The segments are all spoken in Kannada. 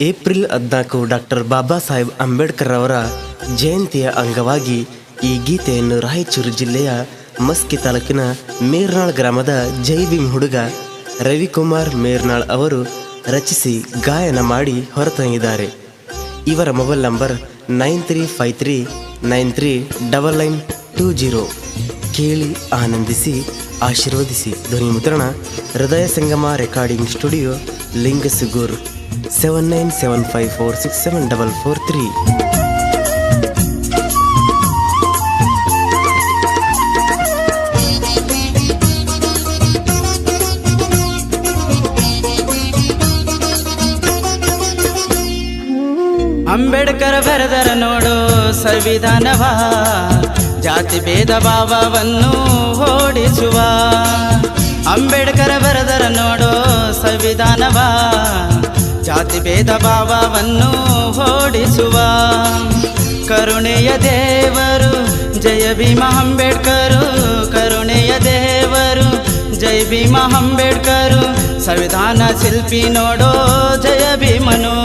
ಏಪ್ರಿಲ್ 14 ಡಾಕ್ಟರ್ ಬಾಬಾ ಸಾಹೇಬ್ ಅಂಬೇಡ್ಕರ್ ಅವರ ಜಯಂತಿಯ ಅಂಗವಾಗಿ ಈ ಗೀತೆಯನ್ನು ರಾಯಚೂರು ಜಿಲ್ಲೆಯ ಮಸ್ಕಿ ತಾಲೂಕಿನ ಮೇರ್ನಾಳ್ ಗ್ರಾಮದ ಜೈ ಭೀಮ್ ಹುಡುಗ ರವಿಕುಮಾರ್ ಮೇರ್ನಾಳ್ ಅವರು ರಚಿಸಿ ಗಾಯನ ಮಾಡಿ ಹೊರತಂದಿದ್ದಾರೆ. ಇವರ ಮೊಬೈಲ್ ನಂಬರ್ 9353939920. ಕೇಳಿ ಆನಂದಿಸಿ ಆಶೀರ್ವದಿಸಿ. ಧ್ವನಿ ಮುದ್ರಣ ಹೃದಯ ಸಂಗಮ ರೆಕಾರ್ಡಿಂಗ್ ಸ್ಟುಡಿಯೋ ಲಿಂಗಸುಗೂರ್ 7975467443. ಅಂಬೇಡ್ಕರ್ ಬರೆದರ ನೋಡು ಸಂವಿಧಾನವ, ಜಾತಿ ಭೇದ ಭಾವವನ್ನು ಓಡಿಸುವ. ಅಂಬೇಡ್ಕರ್ ಬರೆದರ ನೋಡು ಸಂವಿಧಾನವ, ಜಾತಿ ಭೇದ ಭಾವವನ್ನು ಓಡಿಸುವ. ಕರುಣೆಯ ದೇವರು ಜಯ ಭೀಮ ಅಂಬೇಡ್ಕರು, ಕರುಣೆಯ ದೇವರು ಜೈ ಭೀಮ ಅಂಬೇಡ್ಕರು. ಸಂವಿಧಾನ ಶಿಲ್ಪಿ ನೋಡೋ ಜಯ ಭೀಮನು.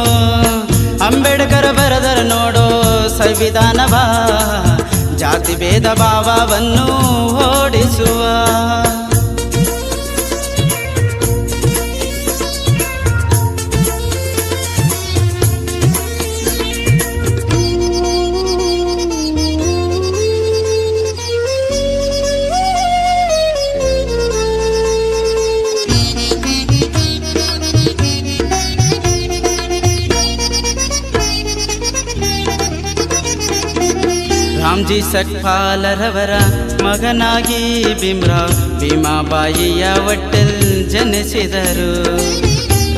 ಅಂಬೇಡ್ಕರ್ ಬರೆದರ ನೋಡೋ ಸಂವಿಧಾನವ, ಜಾತಿ ಭೇದ ಭಾವವನ್ನು ಓಡಿಸುವ. ರಾಮ್ಜಿ ಸಕ್ಪಾಲರವರ ಮಗನಾಗಿ ಭೀಮ್ರಾವ್ ಭೀಮಾಬಾಯಿಯ ಹೊಟ್ಟೆಲ್ ಜನಿಸಿದರು.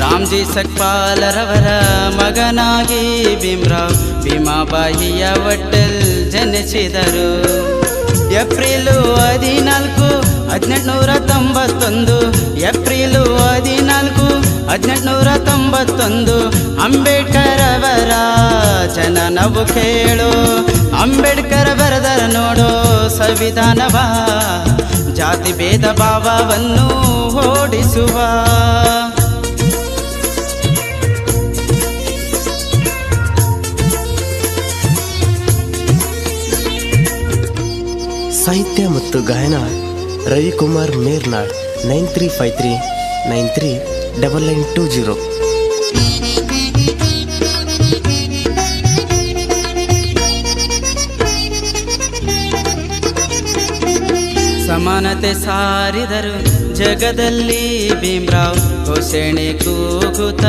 ರಾಮ್ಜಿ ಸಕ್ಪಾಲರವರ ಮಗನಾಗಿ ಭೀಮ್ರಾವ್ ಭೀಮಾಬಾಯಿಯ ಹೊಟ್ಟೆಲ್ ಜನಿಸಿದರು. ಏಪ್ರಿಲ್ 14 1891, ಏಪ್ರಿಲ್ 14 1891 ಅಂಬೇಡ್ಕರ್ ಅವರ ಜನನವು ಕೇಳು. ಅಂಬೇಡ್ಕರ್ ಬರೆದರ ನೋಡೋ ಸಂವಿಧಾನವ, ಜಾತಿ ಭೇದ ಭಾವವನ್ನು ಓಡಿಸುವ. ಸಾಹಿತ್ಯ ಮತ್ತು ಗಾಯನ ರವಿಕುಮಾರ್ ಮೇರ್ನಾಳ್ 9353939920. ಸಮಾನತೆ ಸಾರಿದರು ಜಗದಲ್ಲಿ ಭೀಮ್ರಾವ್, ಘೋಷಣೆ ಕೂಗುತ್ತ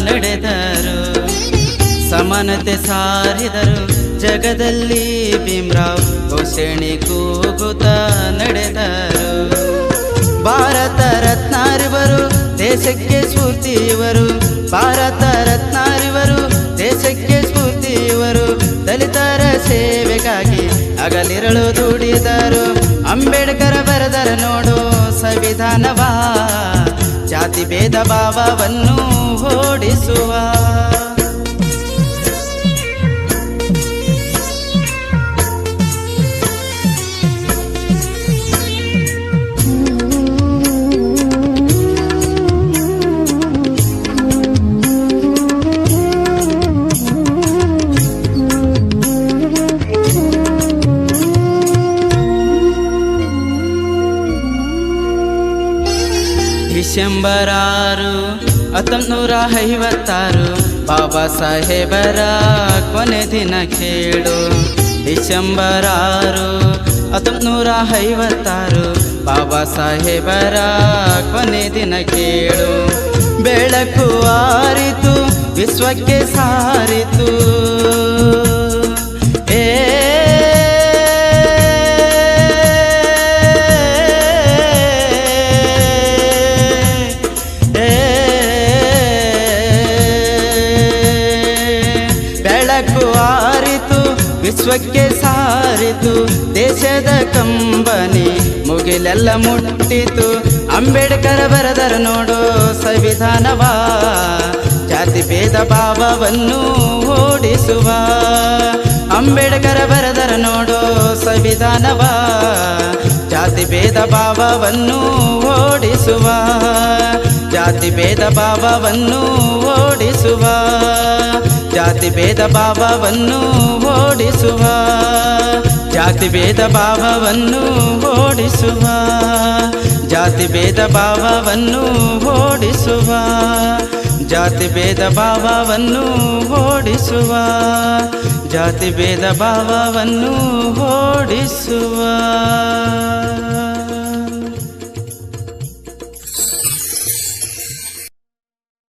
ನಡೆದರು. ಸಮಾನತೆ ಸಾರಿದರು ಜಗದಲ್ಲಿ ಭೀಮ್ರಾವ್, ಘೋಷಣೆ ಕೂಗುತ್ತ ನಡೆದರು. ಭಾರತ ರತ್ನಾರಿವರು ದೇಶಕ್ಕೆ ಸ್ಫೂರ್ತಿ ಇವರು, ಭಾರತ ರತ್ನಾರಿವರು ದೇಶಕ್ಕೆ ಸ್ಫೂರ್ತಿ ಇವರು. ದಲಿತರ ಸೇವೆಗಾಗಿ ಹಗಲಿರಳು ದುಡಿದರು. ಅಂಬೇಡ್ಕರ್ ಬರೆದರ ನೋಡು ಸಂವಿಧಾನವ, ಜಾತಿ ಭೇದ ಭಾವವನ್ನು ಓಡಿಸುವ. ಡಿಸೆಂಬರ್ 6 1956 ಬಾಬಾ ಸಾಹೇಬರ ಕೊನೆ ದಿನ ಕೇಳು. ಡಿಸೆಂಬರ್ 6 1956 ಬಾಬಾ ಸಾಹೇಬರ ಕೊನೆ ದಿನ ಕೇಳು. ಬೆಳಕು ಆರಿತು ವಿಶ್ವಕ್ಕೆ ಸಾರಿತು, ವಿಶ್ವಕ್ಕೆ ಸಾರಿತು. ದೇಶದ ಕಂಬನಿ ಮುಗಿಲೆಲ್ಲ ಮುಟ್ಟಿತು. ಅಂಬೇಡ್ಕರ್ ಬರೆದರ ನೋಡು ಸಂವಿಧಾನವ, ಜಾತಿ ಭೇದ ಭಾವವನ್ನು ಓಡಿಸುವ. ಅಂಬೇಡ್ಕರ್ ಬರೆದರ ನೋಡು ಸಂವಿಧಾನವ, ಜಾತಿ ಭೇದ ಭಾವವನ್ನು ಓಡಿಸುವ. ಜಾತಿ ಭೇದ ಭಾವವನ್ನು ಓಡಿಸುವ. ಜಾತಿ ಭೇದ ಭಾವವನ್ನು ಓಡಿಸುವ, ಜಾತಿ ಭೇದ ಭಾವವನ್ನು ಓಡಿಸುವ, ಜಾತಿ ಭೇದ ಭಾವವನ್ನು ಓಡಿಸುವ, ಜಾತಿ ಭೇದ ಭಾವವನ್ನು ಓಡಿಸುವ, ಜಾತಿ ಭೇದ ಭಾವವನ್ನು ಓಡಿಸುವ.